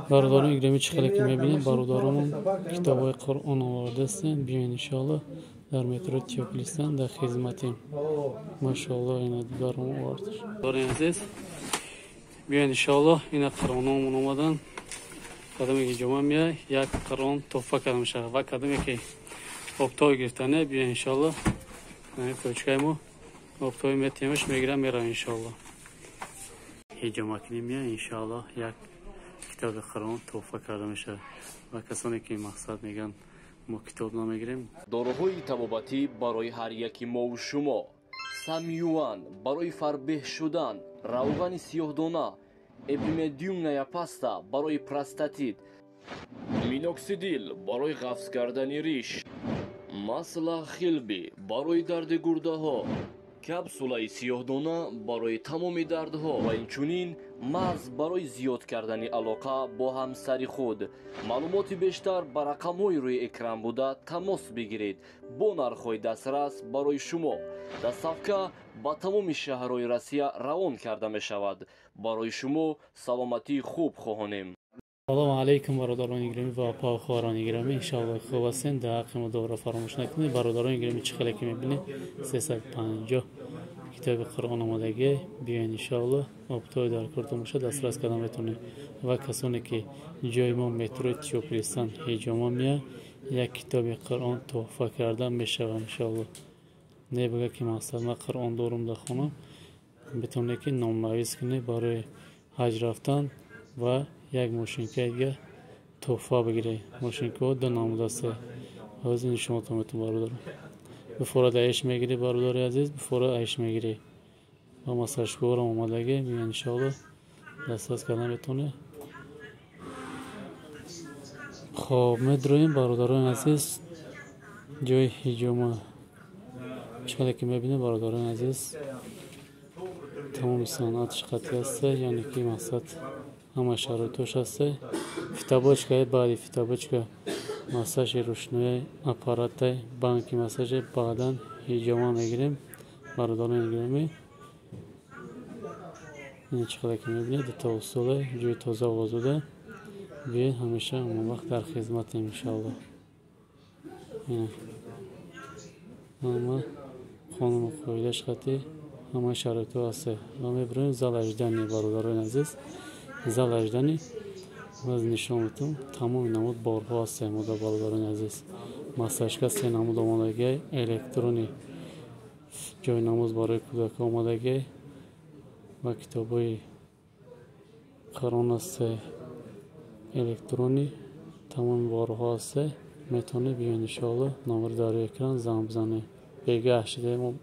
برادران گرامی چقدر که میبینید برادرامون کتابای قرآن آورده هستند. بیاین انشالله در مترو تیوپلیستان در خدمتیم. ماشاءالله اینا دیدارمون آورده. برادران عزیز بیاین انشالله اینا قرآنامون اومدن. کدومی که جمع میاد یک قرآن تحفه کردم شد و کدومی که اکتای گرفتنه بیاین انشالله کوچکای ما اکتای میتیمش میگیرم میره انشالله. هیچ ماکنی میاد انشالله یک کتاب قرآن تحفه کرده میشه و کسانی که مقصد میگن ما کتاب نمیگیریم. داروهای طبابتی برای هر یکی ما و شما، سمیوان برای فربه شدن، روغن سیاه‌دانه، اپیمدیوم نیاپاستا برای پراستاتیت، مینوکسیدیل برای قفز کردن ریش، مسئله خلبی برای درد گرده ها، کپسولای سیاه‌دانه برای تمام دردها و اینچنین مغز برای زیاد کردن علاقه با همسر خود. معلومات بیشتر بر رقم‌های روی اکران بوده تماس بگیرید. با نرخ‌های دسترس برای شما. دستافکه با تمام شهرهای روسیه روان کرده می شود. برای شما سلامتی خوب خواهانیم. سلام علیکم برادران گرامی و پاخواران گرامی. انشالله خوب هستین. در حق ما دوباره فراموش نکنید. برادران گرامی چقدر که میبینید 350 کتاب قرآن آمادگی بیاین انشالله ابتدای در کارتون باشه دسترس کردن بتونید و کسانی که جای ما مترو تیوپلیستان هیجما میاد یک کتاب قرآن تحفه کردن میشه انشالله. نه بگه که مقصد ما قرآن دارم در خونه بتونه که نام‌نویس کنه برای حج رفتن و یک ماشینکه دیگه تحفه بگیره. ماشینکه دو نام دسته از این شما تامتون برادر بفورد عیش میگیری برادر عزیز بفورد عیش میگیری و مساجگارم اومدگی میگن انشالله دسترس کردن بتونه. خب میدرویم برادران عزیز جای هجوم چقدر که میبینید برادران عزیز تمام صنعت شقتی هسته یعنی که مقصد همه شرایطش هسته. فتابوچکا بعدی فتابوچکا مساج روشنی اپارات بانکی مساج بعدن هیجما میگیریم برادران گرامی. این چقدر که میبینید تا اصوله جوی تازه آزاده بیاین همیشه اون وقت در خدمت انشالله. همه خانم خویلش خطی همه شرایط هسته و میبریم زل اجدنی برادران عزیز زل اجدنی از نشان میتون تمام نمود بارها هسته مدر برادران عزیز. مساجگاه سه نمود آمادگی الکترونی جای نماز برای کودک آمادگی و کتابای قرآن هسته الکترونی تمام بارها هسته میتونه بیاین انشالله نمبر داری اکران زنگ بزنه. بگه شده